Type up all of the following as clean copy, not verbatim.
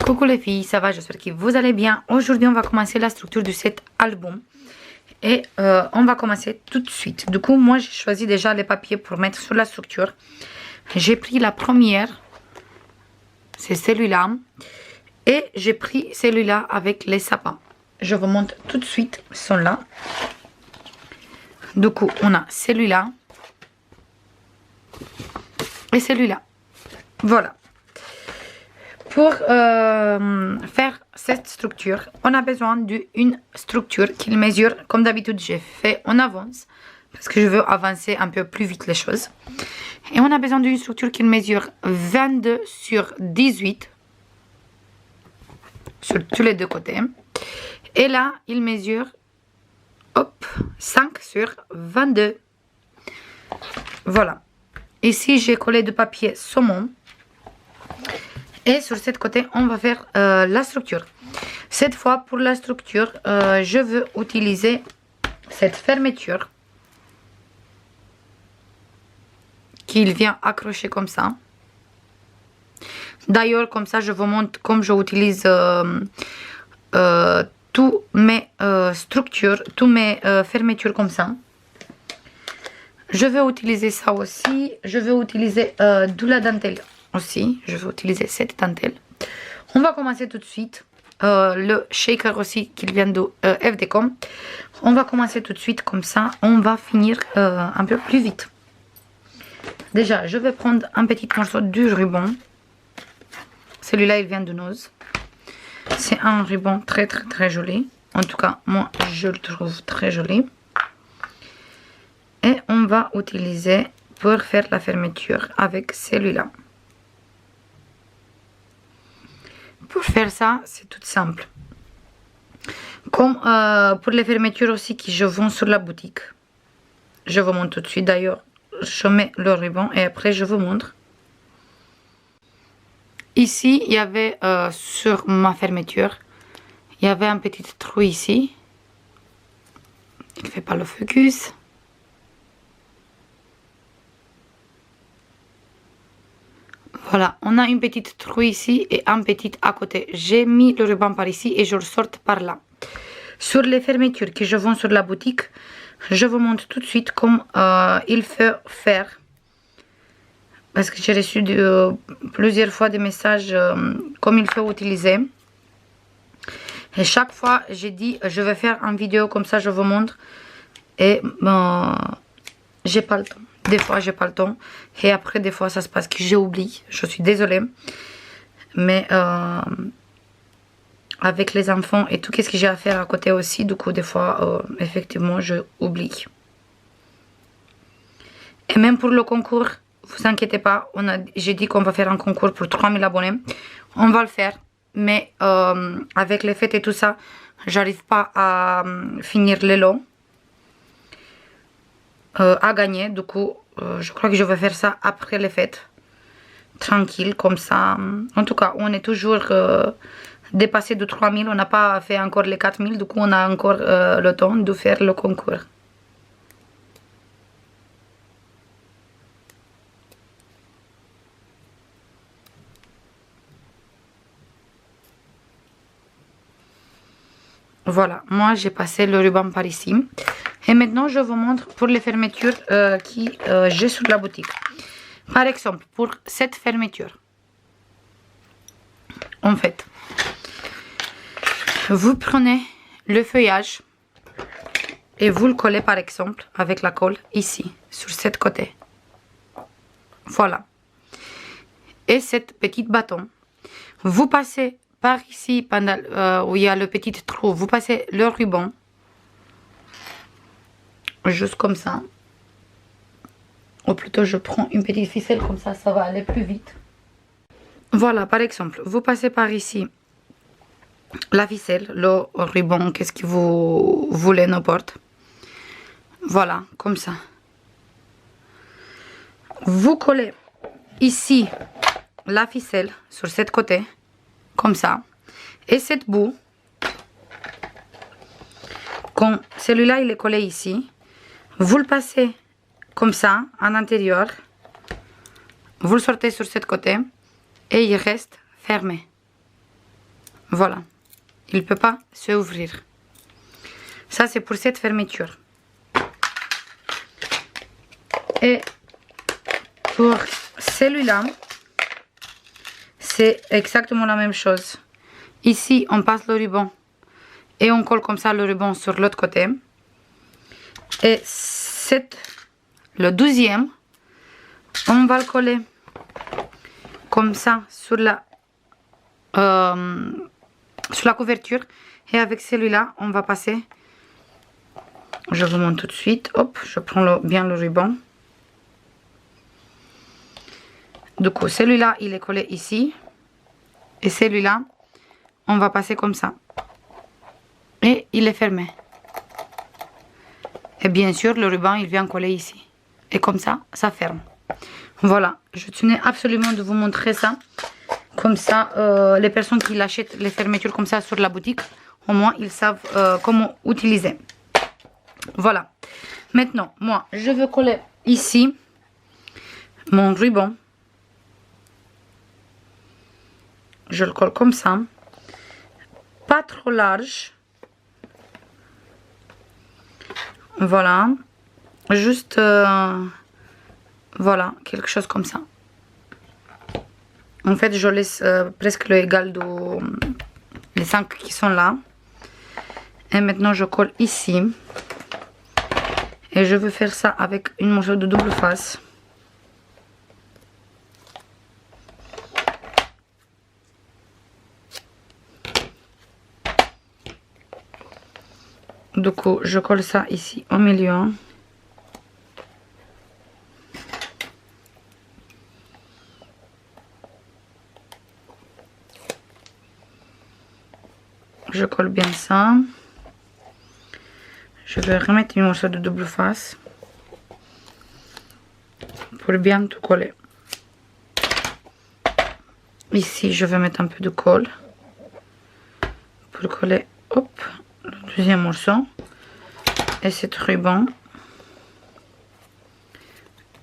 Coucou les filles, ça va? J'espère que vous allez bien. Aujourd'hui, on va commencer la structure de cet album. Et on va commencer tout de suite. Du coup, moi, j'ai choisi déjà les papiers pour mettre sur la structure. J'ai pris la première. C'est celui-là. Et j'ai pris celui-là avec les sapins. Je vous montre tout de suite. Ils sont là. Du coup, on a celui-là. Et celui-là. Voilà. Pour faire cette structure, on a besoin d'une structure qui mesure, comme d'habitude j'ai fait en avance, parce que je veux avancer un peu plus vite les choses. Et on a besoin d'une structure qui mesure 22 sur 18, sur tous les deux côtés. Et là, il mesure, hop, 5 sur 22. Voilà. Ici, j'ai collé du papier saumon. Et sur ce côté, on va faire la structure. Cette fois, pour la structure, je veux utiliser cette fermeture qui vient accrocher comme ça. D'ailleurs, comme ça, je vous montre comme je utilise tous mes structures, tous mes fermetures comme ça. Je vais utiliser ça aussi. Je vais utiliser de la dentelle aussi. Je vais utiliser cette dentelle. On va commencer tout de suite. Le shaker aussi qui vient de FDcom. On va commencer tout de suite comme ça. On va finir un peu plus vite. Déjà, je vais prendre un petit morceau du ruban. Celui-là, il vient de Nose. C'est un ruban très joli. En tout cas, moi, je le trouve très joli. Et on va utiliser pour faire la fermeture avec celui-là. Pour faire ça, c'est tout simple. Comme pour les fermetures aussi qui je vends sur la boutique. Je vous montre tout de suite. D'ailleurs, je mets le ruban et après je vous montre. Ici, il y avait sur ma fermeture, il y avait un petit trou ici. Il ne fait pas le focus. Voilà, on a une petite trou ici et un petit à côté. J'ai mis le ruban par ici et je le sors par là. Sur les fermetures que je vends sur la boutique, je vous montre tout de suite comment il faut faire. Parce que j'ai reçu plusieurs fois des messages comme il faut utiliser. Et chaque fois, j'ai dit, je vais faire une vidéo comme ça, je vous montre. Et j'ai pas le temps. Des fois, j'ai pas le temps. Et après, des fois, ça se passe que j'oublie. Je suis désolée. Mais avec les enfants et tout, qu'est-ce que j'ai à faire à côté aussi. Du coup, des fois, effectivement, je oublie. Et même pour le concours, vous inquiétez pas. J'ai dit qu'on va faire un concours pour 3000 abonnés. On va le faire. Mais avec les fêtes et tout ça, j'arrive pas à finir les lots. À gagner, du coup je crois que je vais faire ça après les fêtes, tranquille comme ça. En tout cas, on est toujours dépassé de 3000, on n'a pas fait encore les 4000, du coup on a encore le temps de faire le concours. Voilà, moi j'ai passé le ruban par ici. Et maintenant je vous montre pour les fermetures qui j'ai sur la boutique. Par exemple, pour cette fermeture, en fait, vous prenez le feuillage et vous le collez par exemple avec la colle ici, sur ce côté. Voilà. Et cette petite bâton, vous passez par ici, pendant, où il y a le petit trou, vous passez le ruban. Juste comme ça. Ou plutôt je prends une petite ficelle comme ça va aller plus vite. Voilà, par exemple, vous passez par ici la ficelle, le ruban, qu'est-ce que vous voulez, n'importe. Voilà, comme ça. Vous collez ici la ficelle sur ce côté, comme ça. Et cette bout, quand celui-là il est collé ici, vous le passez comme ça, en intérieur. Vous le sortez sur ce côté et il reste fermé. Voilà. Il ne peut pas se ouvrir. Ça, c'est pour cette fermeture. Et pour celui-là, c'est exactement la même chose. Ici, on passe le ruban et on colle comme ça le ruban sur l'autre côté. Et le 12e, on va le coller comme ça sur la couverture. Et avec celui-là, on va passer. Je vous montre tout de suite. Hop, je prends bien le ruban. Du coup, celui-là, il est collé ici. Et celui-là, on va passer comme ça. Et il est fermé. Et bien sûr, le ruban, il vient coller ici. Et comme ça, ça ferme. Voilà, je tenais absolument de vous montrer ça. Comme ça, les personnes qui l'achètent, les fermetures comme ça sur la boutique, au moins, ils savent comment utiliser. Voilà. Maintenant, moi, je veux coller ici mon ruban. Je le colle comme ça. Pas trop large. Voilà. Juste, voilà, quelque chose comme ça. En fait, je laisse presque l'égal les 5 qui sont là. Et maintenant, je colle ici. Et je veux faire ça avec une morceau de double face. Du coup, je colle ça ici au milieu. Je colle bien ça. Je vais remettre une morceau de double face pour bien tout coller. Ici, je vais mettre un peu de colle pour coller, hop, le deuxième morceau. Et cet ruban,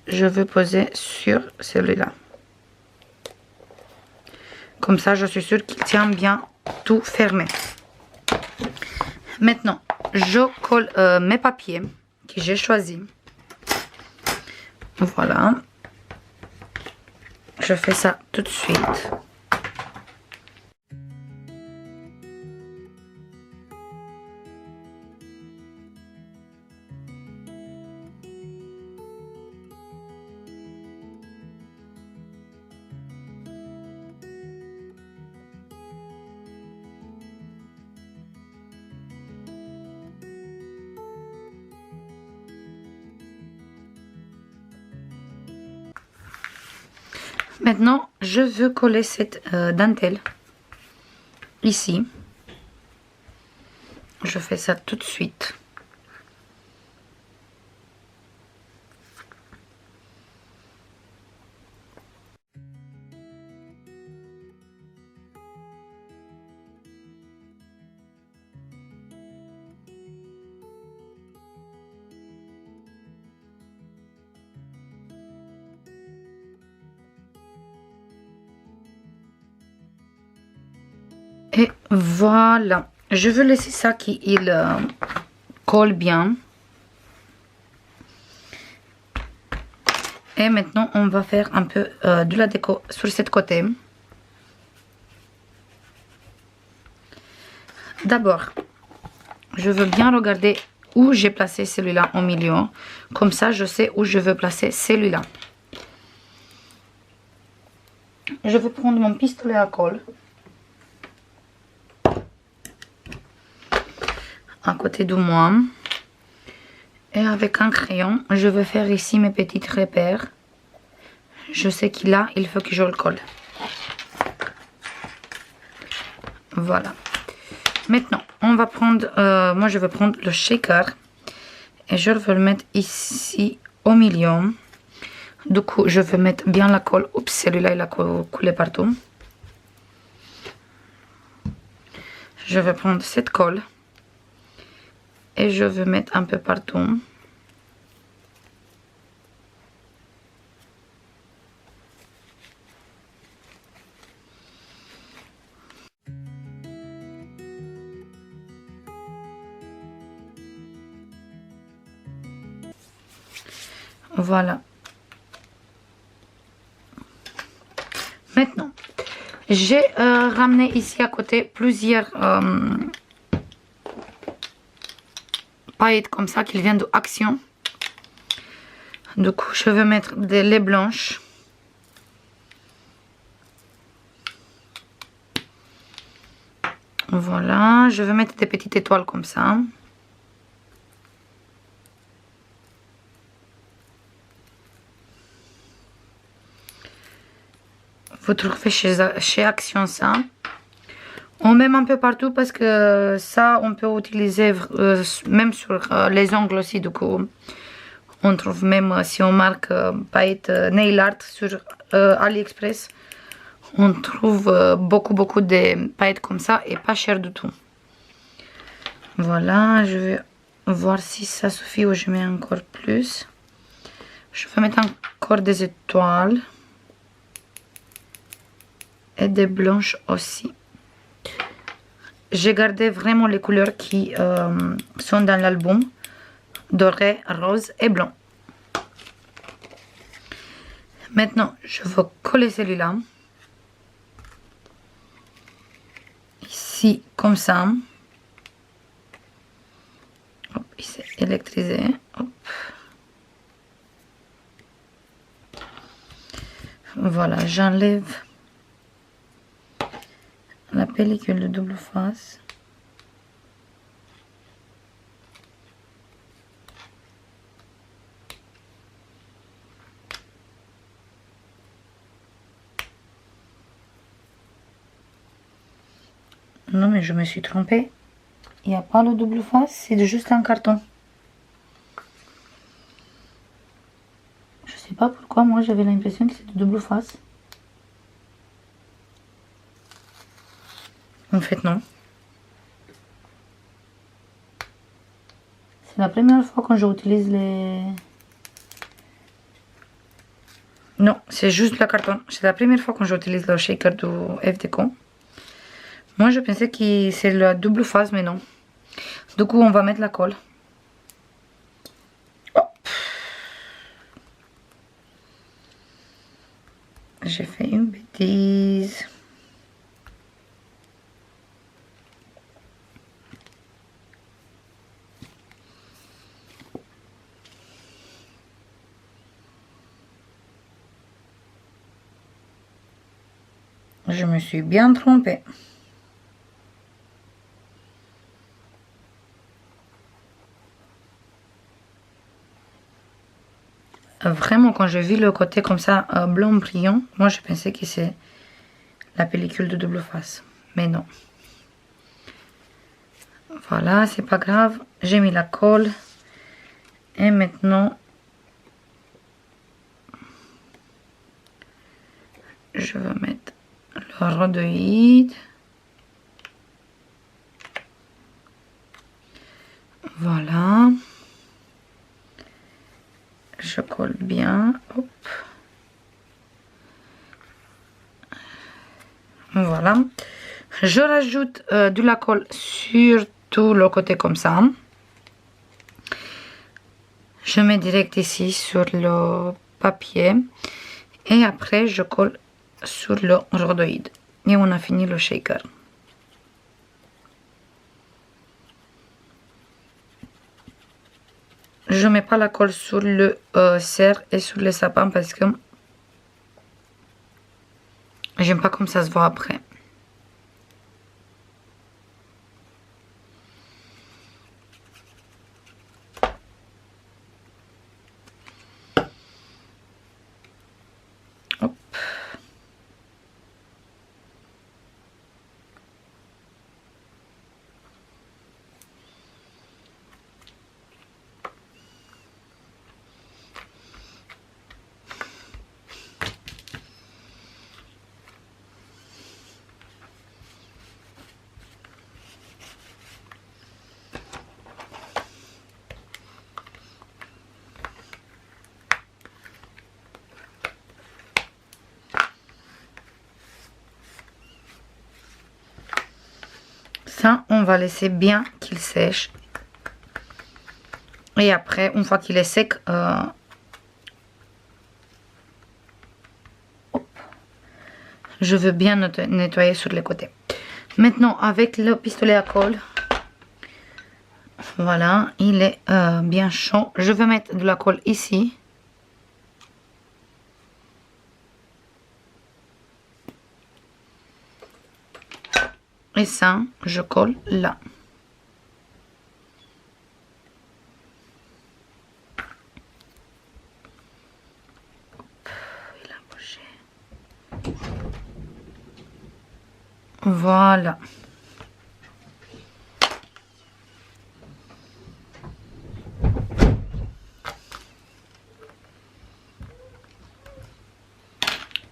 je vais poser sur celui-là. Comme ça, je suis sûre qu'il tient bien tout fermé. Maintenant, je colle mes papiers que j'ai choisis. Voilà. Je fais ça tout de suite. Maintenant, je veux coller cette dentelle ici. Je fais ça tout de suite. Et voilà. Je veux laisser ça qu'il colle bien. Et maintenant, on va faire un peu de la déco sur cette côté. D'abord, je veux bien regarder où j'ai placé celui-là au milieu. Comme ça, je sais où je veux placer celui-là. Je vais prendre mon pistolet à colle. À côté de moi. Et avec un crayon, je vais faire ici mes petits repères. Je sais qu'il a, il faut que je le colle. Voilà. Maintenant, on va prendre, moi je vais prendre le shaker. Et je vais le mettre ici au milieu. Du coup, je vais mettre bien la colle. Oups, celui-là il a coulé partout. Je vais prendre cette colle. Et je vais mettre un peu partout. Voilà. Maintenant, j'ai ramené ici à côté plusieurs paillettes comme ça qui viennent de Action. Du coup, je vais mettre des lait blanches. Voilà, je vais mettre des petites étoiles comme ça. Vous trouvez chez Action ça. On met un peu partout parce que ça, on peut utiliser même sur les ongles aussi. Du coup, on trouve même si on marque paillettes nail art sur AliExpress. On trouve beaucoup de paillettes comme ça et pas cher du tout. Voilà, je vais voir si ça suffit ou je mets encore plus. Je vais mettre encore des étoiles. Et des blanches aussi. J'ai gardé vraiment les couleurs qui sont dans l'album. Doré, rose et blanc. Maintenant, je vais coller celui-là. Ici, comme ça. Hop, il s'est électrisé. Hop. Voilà, j'enlève la pellicule de double face. Non mais je me suis trompée. Il n'y a pas le double face, c'est juste un carton. Je sais pas pourquoi moi j'avais l'impression que c'était double face. En fait non. C'est la première fois que j'utilise les... Non, c'est juste le carton. C'est la première fois que j'utilise le shaker du FDeco. Moi je pensais que c'est la double face mais non. Du coup on va mettre la colle. Hop. J'ai fait une bêtise. Je me suis bien trompée. Vraiment, quand j'ai vu le côté comme ça, blanc brillant, moi je pensais que c'est la pellicule de double face. Mais non. Voilà, c'est pas grave. J'ai mis la colle. Et maintenant, je vais mettre le rhodoïde. Voilà. Je colle bien. Hop. Voilà. Je rajoute de la colle sur tout le côté comme ça. Je mets direct ici sur le papier. Et après, je colle sur le rhodoïde. Et on a fini le shaker. Je mets pas la colle sur le cerf et sur le sapin parce que j'aime pas comme ça se voit après. Hop. Ça, on va laisser bien qu'il sèche. Et après, une fois qu'il est sec, Je veux bien nettoyer sur les côtés. Maintenant, avec le pistolet à colle, voilà, il est bien chaud. Je vais mettre de la colle ici. Et ça, je colle là. Il a bougé. Voilà.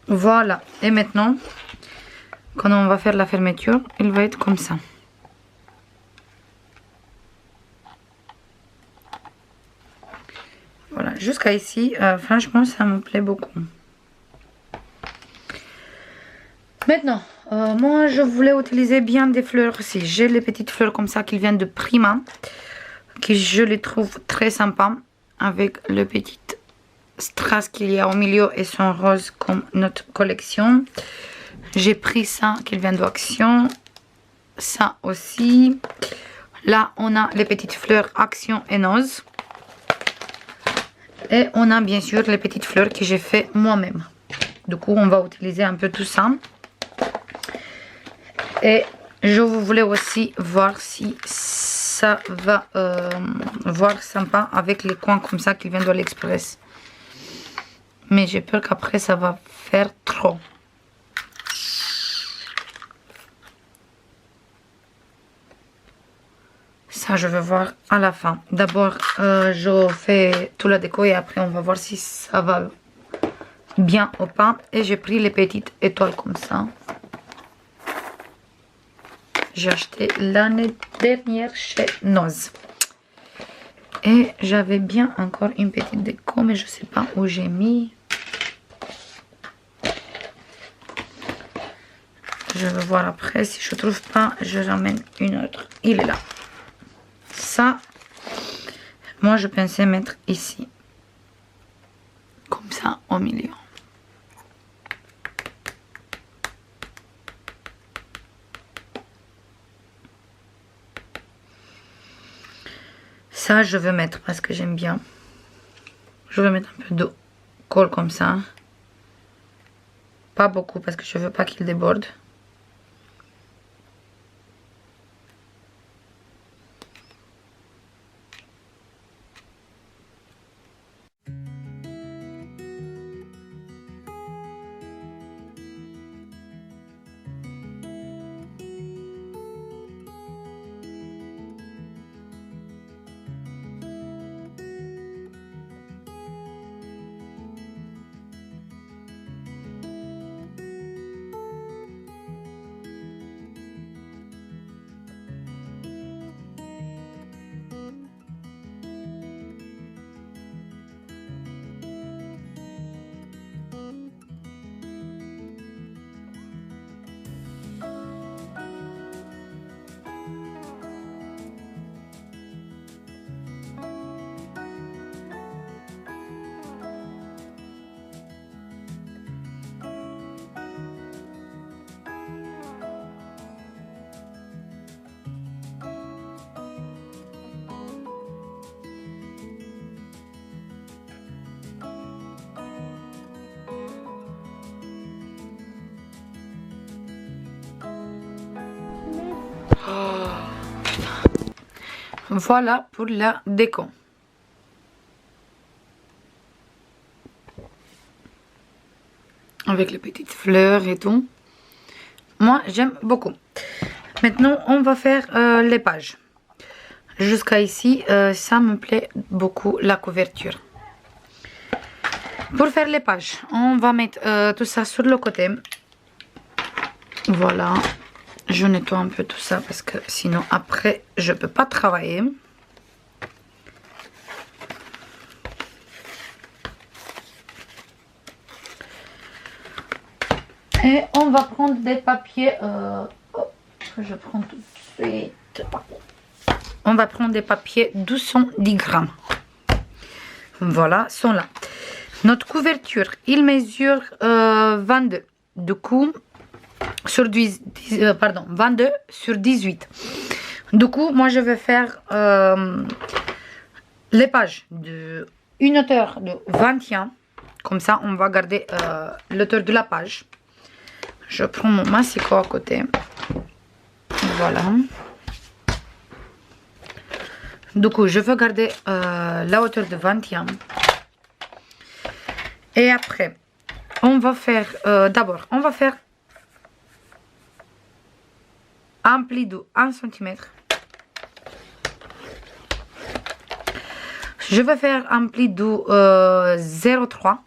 Voilà. Et maintenant, quand on va faire la fermeture, il va être comme ça. Voilà, jusqu'à ici, franchement, ça me plaît beaucoup. Maintenant, moi, je voulais utiliser bien des fleurs aussi. J'ai les petites fleurs comme ça qui viennent de Prima, qui je les trouve très sympas, avec le petit strass qu'il y a au milieu et son rose comme notre collection. J'ai pris ça qui vient d'Action, ça aussi. Là, on a les petites fleurs Action et Nose. Et on a bien sûr les petites fleurs que j'ai fait moi-même. Du coup, on va utiliser un peu tout ça. Et je voulais aussi voir si ça va voir sympa avec les coins comme ça qui viennent de l'Express. Mais j'ai peur qu'après ça va faire trop. Ça, je vais voir à la fin. D'abord, je fais tout la déco et après on va voir si ça va bien ou pas. Et j'ai pris les petites étoiles comme ça. J'ai acheté l'année dernière chez Noz. Et j'avais bien encore une petite déco, mais je sais pas où j'ai mis. Je vais voir après. Si je trouve pas, je ramène une autre. Il est là. Ça, moi je pensais mettre ici. Comme ça, au milieu. Ça, je veux mettre parce que j'aime bien. Je vais mettre un peu de colle comme ça. Pas beaucoup parce que je veux pas qu'il déborde. Voilà pour la déco. Avec les petites fleurs et tout. Moi, j'aime beaucoup. Maintenant, on va faire les pages. Jusqu'à ici, ça me plaît beaucoup, la couverture. Pour faire les pages, on va mettre tout ça sur le côté. Voilà. Je nettoie un peu tout ça parce que sinon après je peux pas travailler. Et on va prendre des papiers. Je prends tout de suite. On va prendre des papiers 210 grammes. Voilà, sont là. Notre couverture, il mesure 22. Du coup, sur 22 sur 18. Du coup, moi je vais faire les pages de une hauteur de 21. Comme ça, on va garder l'auteur de la page. Je prends mon massicot à côté. Voilà. Du coup, je veux garder la hauteur de 21. Et après, on va faire, d'abord, on va faire un pli de 1 cm. Je vais faire un pli de 0,3.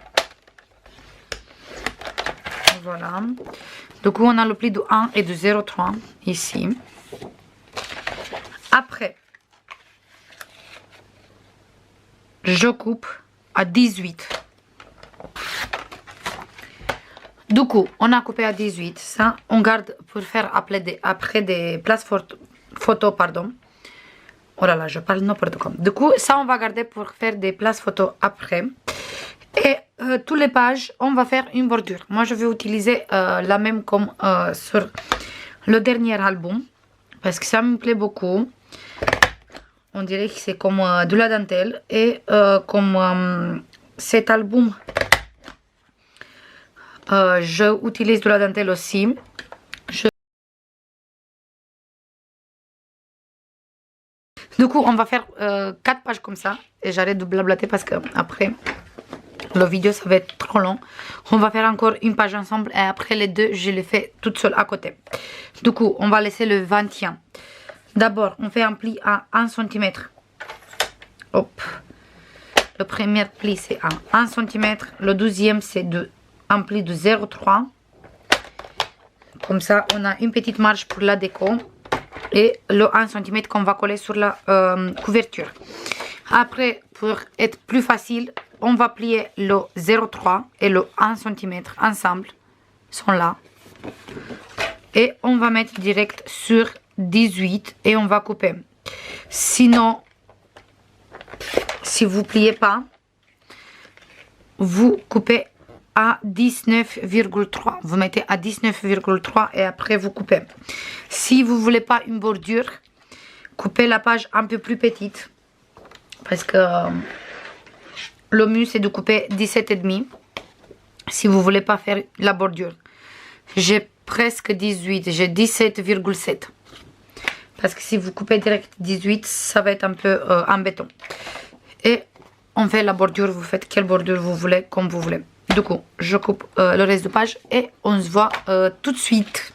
Voilà. Du coup, on a le pli de 1 et de 0,3 ici. Après, je coupe à 18. Du coup, on a coupé à 18. Ça, on garde pour faire après des places photos, pardon. Oh là là, je parle n'importe quoi. Du coup, ça, on va garder pour faire des places photos après. Et toutes les pages, on va faire une bordure. Moi, je vais utiliser la même comme sur le dernier album. Parce que ça me plaît beaucoup. On dirait que c'est comme de la dentelle. Et comme cet album, j'utilise de la dentelle aussi. Du coup, on va faire 4 pages comme ça. Et j'arrête de blablater parce que après, la vidéo, ça va être trop long. On va faire encore une page ensemble. Et après les deux, je les fais toute seule à côté. Du coup, on va laisser le 21. D'abord, on fait un pli à 1 cm. Hop. Le premier pli, c'est à 1 cm. Le deuxième, c'est un pli de 0,3. Comme ça, on a une petite marge pour la déco. Et le 1 cm qu'on va coller sur la couverture. Après, pour être plus facile, on va plier le 0,3 et le 1 cm ensemble. Ils sont là. Et on va mettre direct sur 18 et on va couper. Sinon, si vous pliez pas, vous coupez à 19,3. Vous mettez à 19,3 et après vous coupez. Si vous voulez pas une bordure, coupez la page un peu plus petite. Parce que le mieux c'est de couper 17,5. Si vous voulez pas faire la bordure. J'ai presque 18, j'ai 17,7. Parce que si vous coupez direct 18, ça va être un peu embêtant. Et on fait la bordure, vous faites quelle bordure vous voulez, comme vous voulez. Du coup, je coupe le reste de page et on se voit tout de suite.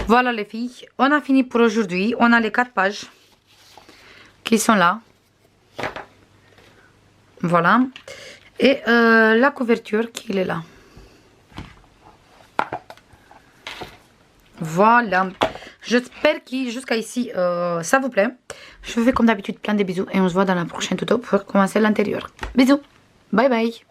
Voilà les filles, on a fini pour aujourd'hui. On a les 4 pages qui sont là. Voilà. Et la couverture qui est là. Voilà. J'espère que jusqu'à ici, ça vous plaît. Je vous fais comme d'habitude plein de bisous et on se voit dans la prochaine tuto pour commencer l'intérieur. Bisous. Bye bye.